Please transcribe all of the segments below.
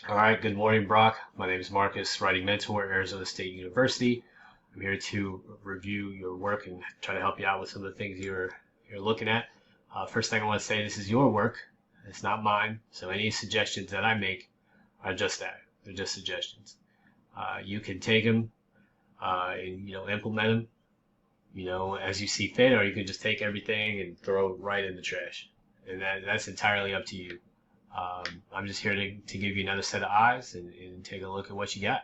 All right, good morning, Brock. My name is Marcus, writing mentor, Arizona State University. I'm here to review your work and try to help you out with some of the things you're looking at. First thing I want to say, this is your work. It's not mine. So any suggestions that I make are just that. They're just suggestions. You can take them and implement them as you see fit, or you can just take everything and throw it right in the trash. And that's entirely up to you. I'm just here to give you another set of eyes and take a look at what you got.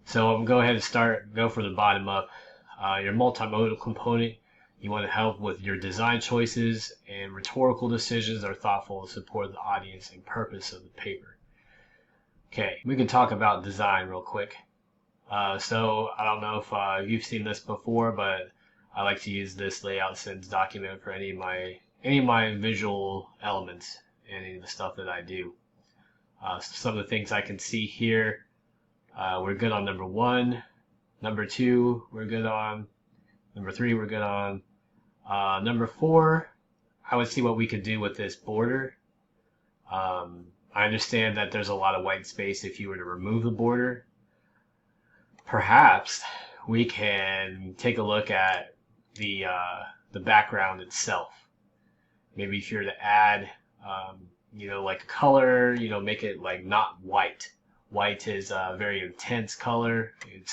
So I'm going to go ahead and go for the bottom up. Your multimodal component, you want to help with your design choices and rhetorical decisions are thoughtful to support the audience and purpose of the paper. Okay, we can talk about design real quick. So I don't know if you've seen this before, but I like to use this layout sentence document for any of my visual elements and any of the stuff that I do. Some of the things I can see here, we're good on number one. Number two, we're good on. Number three, we're good on. Number four, I would see what we could do with this border. I understand that there's a lot of white space if you were to remove the border. Perhaps we can take a look at the background itself. Maybe if you're to add, like color, make it like not white. White is a very intense color. It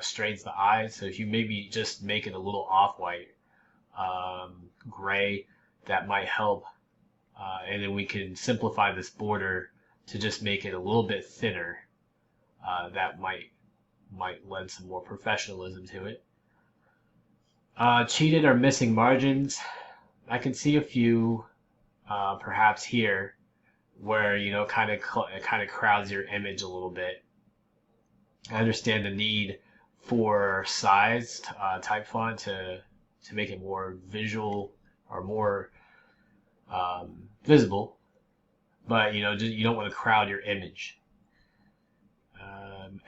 strains the eyes. So if you maybe just make it a little off-white, gray, that might help. And then we can simplify this border to just make it a little bit thinner. That might lend some more professionalism to it. Cheated or missing margins. I can see a few, perhaps here, where it kind of crowds your image a little bit. I understand the need for sized type font to make it more visual or more visible, but you don't want to crowd your image.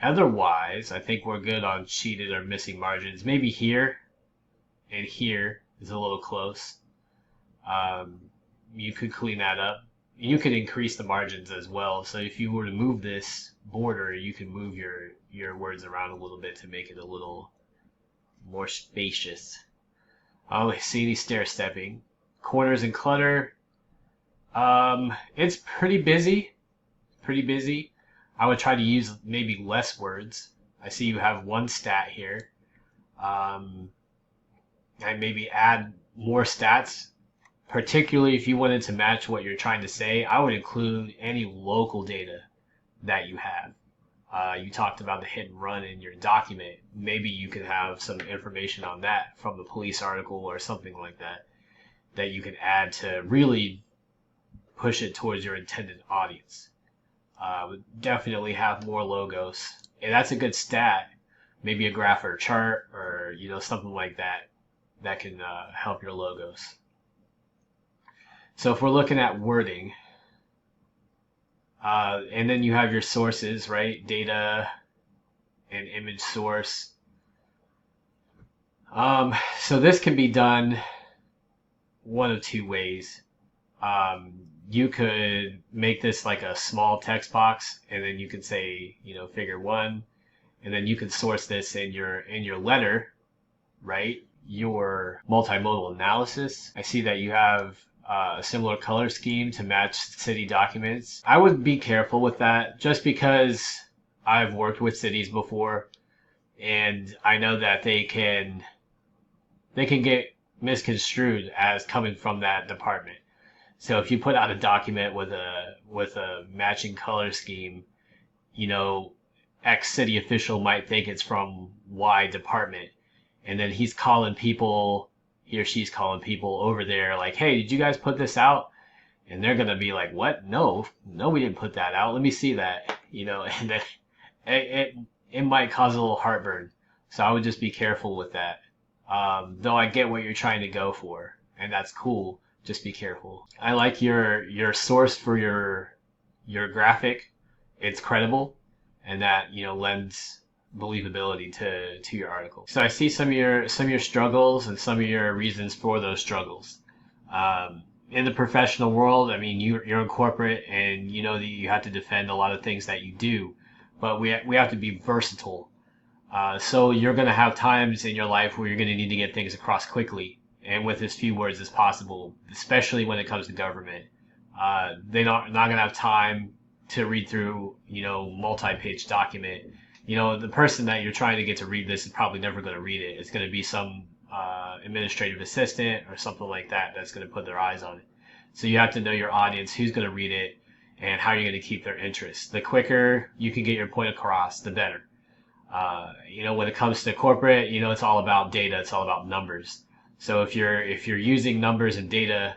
Otherwise, I think we're good on cheated or missing margins. Maybe here and here is a little close. You could clean that up. You could increase the margins as well. So if you were to move this border, you can move your words around a little bit to make it a little more spacious. Oh, see any stair stepping. Corners and clutter. It's pretty busy. Pretty busy. I would try to use maybe less words. I see you have one stat here. And maybe add more stats, particularly if you wanted to match what you're trying to say. I would include any local data that you have. You talked about the hit and run in your document. Maybe you could have some information on that from the police article or something like that that you could add to really push it towards your intended audience. Would definitely have more logos. And that's a good stat. Maybe a graph or a chart or something like that that can help your logos. So if we're looking at wording, and then you have your sources, right? Data and image source. So this can be done one of two ways. You could make this like a small text box, and then you could say, figure one, and then you could source this in your letter, right? Your multimodal analysis. I see that you have a similar color scheme to match city documents. I would be careful with that just because I've worked with cities before, and I know that they can get misconstrued as coming from that department. So if you put out a document with a matching color scheme, X city official might think it's from Y department, and then he or she's calling people over there like, hey, did you guys put this out? And they're gonna be like, what? No, we didn't put that out. Let me see that. And then it might cause a little heartburn. So I would just be careful with that. Though I get what you're trying to go for, and that's cool. Just be careful. I like your source for your graphic. It's credible, and that lends believability to your article. So I see some of your struggles and some of your reasons for those struggles. in the professional world, I mean, you're in corporate, and you know that you have to defend a lot of things that you do, but we have to be versatile. So you're going to have times in your life where you're going to need to get things across quickly and with as few words as possible, especially when it comes to government. They're not going to have time to read through, multi-page document. The person that you're trying to get to read this is probably never going to read it. It's going to be some administrative assistant or something like that that's going to put their eyes on it. So you have to know your audience, who's going to read it, and how you're going to keep their interest. The quicker you can get your point across, the better. When it comes to corporate, it's all about data. It's all about numbers. So if you're using numbers and data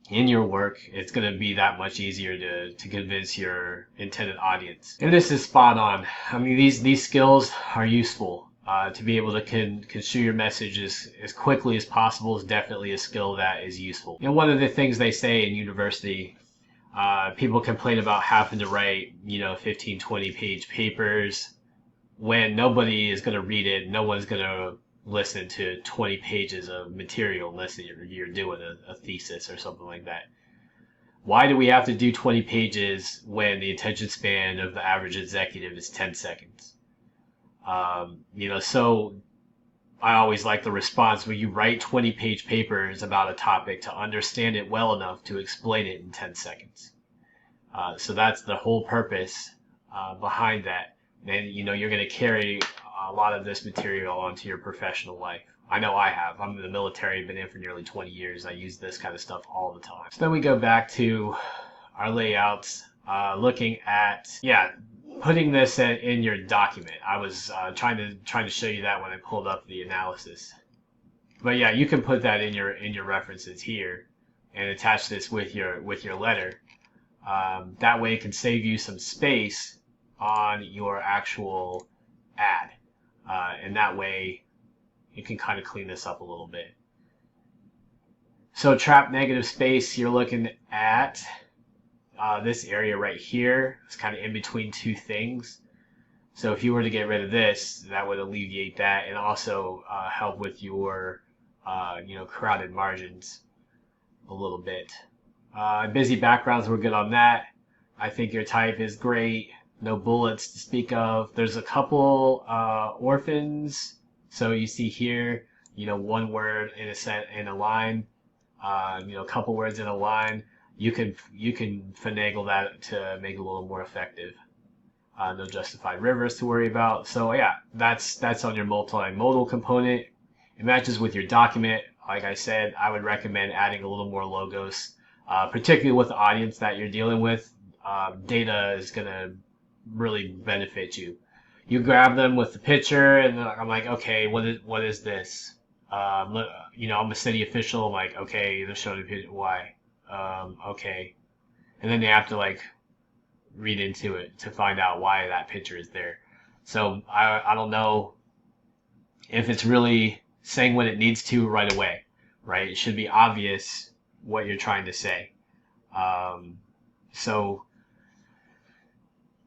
in your work, it's going to be that much easier to convince your intended audience. And this is spot on. I mean, these skills are useful. To be able to construe your messages as quickly as possible is definitely a skill that is useful. And one of the things they say in university, people complain about having to write, 15, 20 page papers when nobody is going to read it. No one's going to listen to 20 pages of material unless you're doing a thesis or something like that. Why do we have to do 20 pages when the attention span of the average executive is 10 seconds? So I always like the response where you write 20-page papers about a topic to understand it well enough to explain it in 10 seconds. So that's the whole purpose behind that. And, you're going to carry a lot of this material onto your professional life. I know I have. I'm in the military, been in for nearly 20 years. I use this kind of stuff all the time. So then we go back to our layouts, looking at, putting this in your document. I was trying to show you that when I pulled up the analysis. But yeah, you can put that in your references here and attach this with your letter. That way it can save you some space on your actual ad. And that way you can kind of clean this up a little bit. So trap negative space, you're looking at this area right here. It's kind of in between two things. So if you were to get rid of this, that would alleviate that and also help with your crowded margins a little bit. Busy backgrounds, we're good on that. I think your type is great. No bullets to speak of. There's a couple orphans. So you see here, one word in a line, a couple words in a line. You can finagle that to make it a little more effective. No justified rivers to worry about. So yeah, that's on your multimodal component. It matches with your document. Like I said, I would recommend adding a little more logos, particularly with the audience that you're dealing with. Data is gonna really benefit you. You grab them with the picture, and I'm like, okay, what is this? I'm a city official. I'm like, okay, they're showing a picture. Why? Okay. And then they have to read into it to find out why that picture is there. So I don't know if it's really saying what it needs to right away, right? It should be obvious what you're trying to say. So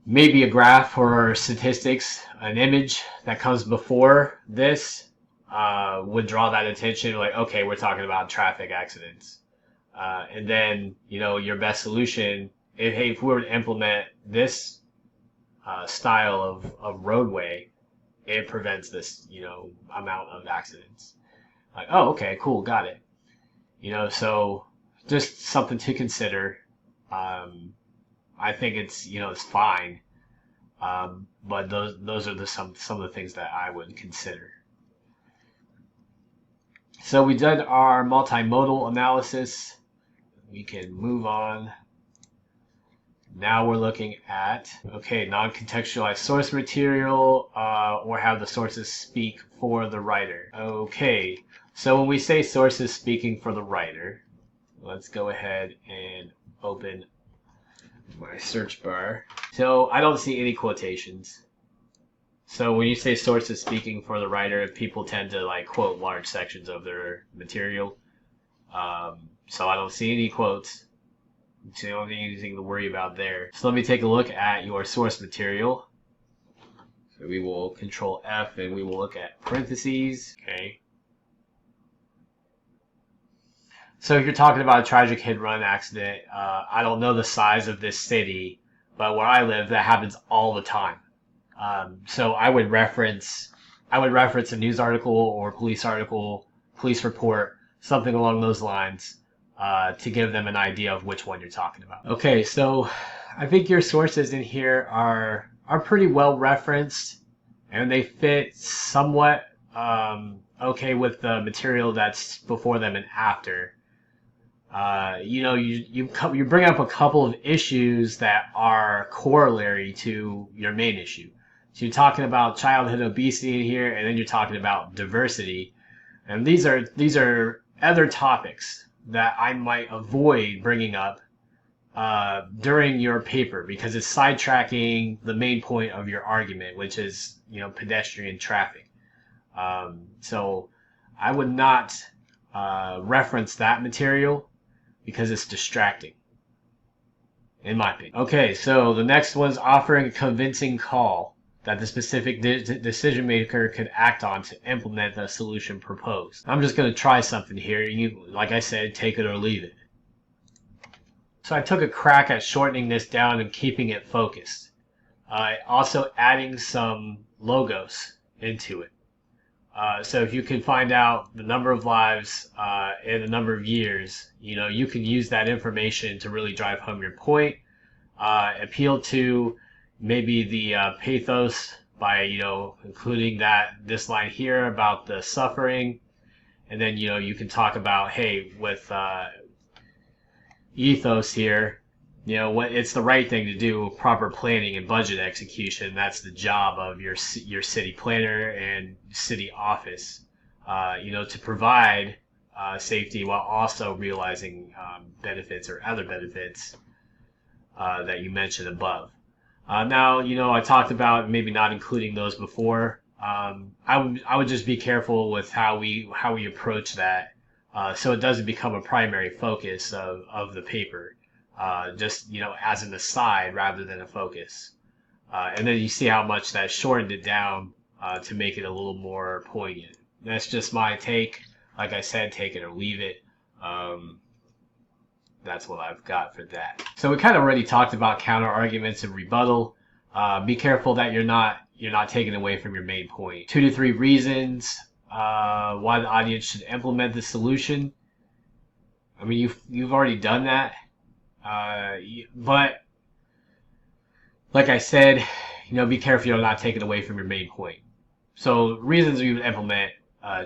maybe a graph or statistics, an image that comes before this would draw that attention. Like, okay, we're talking about traffic accidents. And then, your best solution, if we were to implement this style of roadway, it prevents this, amount of accidents. Like, oh, okay, cool, got it. So just something to consider. I think it's fine. But those are some of the things that I would consider. So we did our multimodal analysis. We can move on. Now we're looking at, non-contextualized source material, or have the sources speak for the writer. Okay, so when we say sources speaking for the writer, let's go ahead and open my search bar. So I don't see any quotations. So when you say sources speaking for the writer, people tend to quote large sections of their material. So I don't see any quotes. So you don't have anything to worry about there. So let me take a look at your source material. So we will Control F and we will look at parentheses. Okay. So if you're talking about a tragic hit-run accident, I don't know the size of this city, but where I live, that happens all the time. So I would reference a news article or police report, something along those lines, to give them an idea of which one you're talking about. Okay, so I think your sources in here are pretty well referenced, and they fit somewhat okay with the material that's before them and after. You bring up a couple of issues that are corollary to your main issue. So you're talking about childhood obesity in here, and then you're talking about diversity, and these are other topics that I might avoid bringing up during your paper because it's sidetracking the main point of your argument, which is pedestrian traffic. So I would not reference that material because it's distracting, in my opinion. Okay, so the next one's offering a convincing call that the specific decision maker could act on to implement the solution proposed. I'm just going to try something here. You, like I said, take it or leave it. So I took a crack at shortening this down and keeping it focused. Also adding some logos into it. So if you can find out the number of lives and the number of years, you can use that information to really drive home your point. Appeal to maybe the pathos by including this line here about the suffering, and then you can talk about, hey, with ethos here, what it's the right thing to do, proper planning and budget execution. That's the job of your city planner and city office, to provide safety while also realizing benefits or other benefits that you mentioned above. Now, I talked about maybe not including those before. I would just be careful with how we approach that, so it doesn't become a primary focus of the paper. Just as an aside rather than a focus, and then you see how much that shortened it down to make it a little more poignant. That's just my take. Like I said, take it or leave it. That's what I've got for that. So we kind of already talked about counter arguments and rebuttal. Be careful that you're not taking away from your main point. 2 to 3 reasons why the audience should implement the solution. I mean, you've already done that. But like I said, be careful you're not taking away from your main point. So reasons we would implement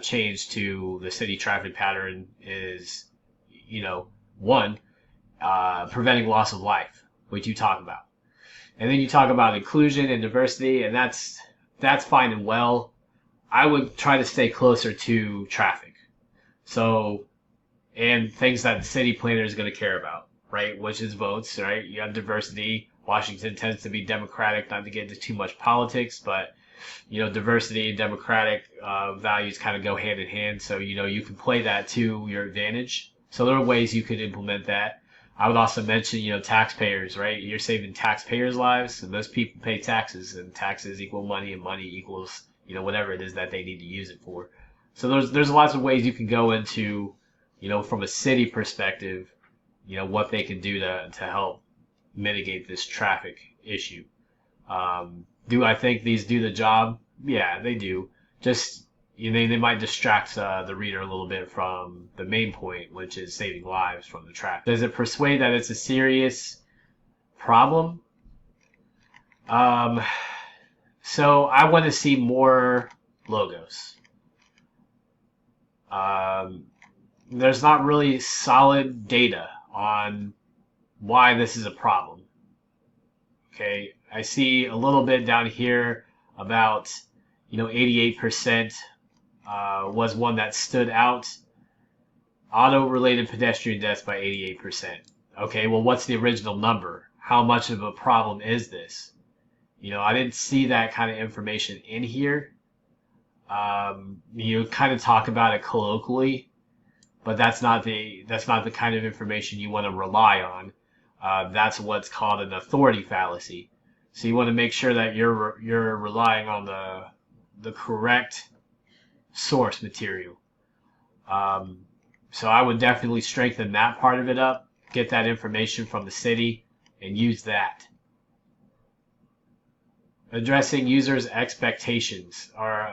change to the city traffic pattern is, one, preventing loss of life, which you talk about. And then you talk about inclusion and diversity, and that's fine and well. I would try to stay closer to traffic. So, and things that the city planner is going to care about, right? Which is votes, right? You have diversity. Washington tends to be Democratic, not to get into too much politics, but diversity and democratic values kind of go hand in hand. So you can play that to your advantage. So there are ways you could implement that. I would also mention taxpayers, right? You're saving taxpayers' lives, and those people pay taxes, and taxes equal money, and money equals whatever it is that they need to use it for. So there's lots of ways you can go into from a city perspective, what they can do to help mitigate this traffic issue. Do I think these do the job? Yeah, they do. Just they might distract the reader a little bit from the main point, which is saving lives from the traffic. Does it persuade that it's a serious problem? So I want to see more logos. There's not really solid data on why this is a problem. Okay, I see a little bit down here about 88% was one that stood out. Auto-related pedestrian deaths by 88%. Okay, well, what's the original number? How much of a problem is this? I didn't see that kind of information in here. You kind of talk about it colloquially, but that's not the kind of information you want to rely on. That's what's called an authority fallacy. So you want to make sure that you're relying on the correct source material. So I would definitely strengthen that part of it up, get that information from the city, and use that. Addressing users' expectations or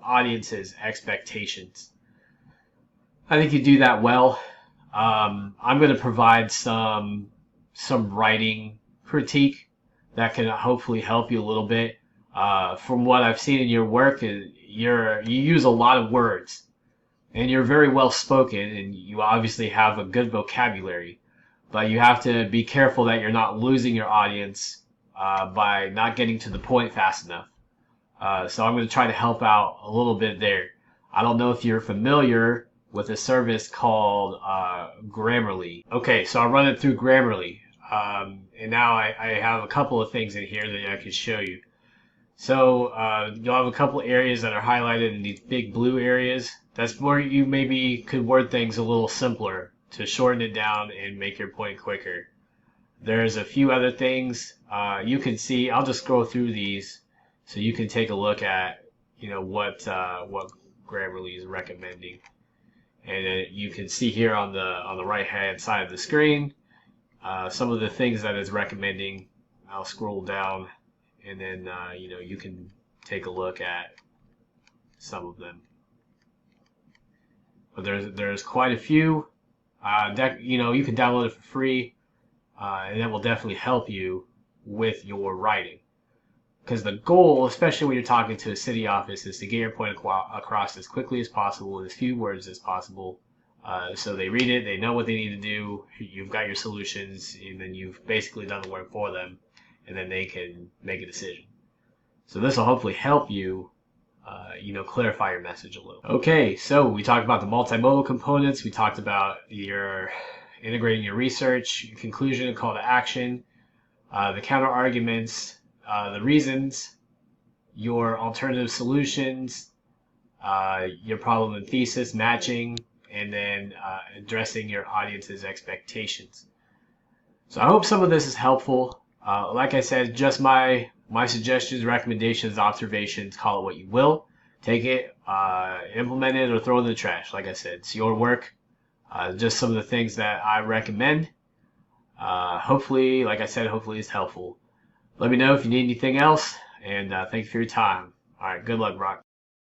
audience's expectations. I think you do that well. I'm going to provide some writing critique that can hopefully help you a little bit. From what I've seen in your work, you use a lot of words, and you're very well spoken, and you obviously have a good vocabulary. But you have to be careful that you're not losing your audience by not getting to the point fast enough. So I'm going to try to help out a little bit there. I don't know if you're familiar with a service called Grammarly. Okay, so I'll run it through Grammarly. And now I have a couple of things in here that I can show you. So you'll have a couple areas that are highlighted in these big blue areas. That's where you maybe could word things a little simpler to shorten it down and make your point quicker. There's a few other things you can see. I'll just scroll through these so you can take a look at what Grammarly is recommending. And you can see here on the right hand side of the screen some of the things that it's recommending. I'll scroll down, and then you can take a look at some of them. But there's quite a few. You can download it for free, and that will definitely help you with your writing. Because the goal, especially when you're talking to a city office, is to get your point across as quickly as possible, with as few words as possible. So they read it, they know what they need to do, you've got your solutions, and then you've basically done the work for them, and then they can make a decision. So this will hopefully help you, clarify your message a little. Okay, so we talked about the multimodal components, we talked about your integrating your research, your conclusion, call to action, the counter arguments, the reasons, your alternative solutions, your problem and thesis matching, and then addressing your audience's expectations. So I hope some of this is helpful. Like I said, just my suggestions, recommendations, observations, call it what you will. Take it, implement it, or throw it in the trash. Like I said, it's your work. Just some of the things that I recommend. Hopefully, like I said, hopefully it's helpful. Let me know if you need anything else, and thank you for your time. All right, good luck, Brock.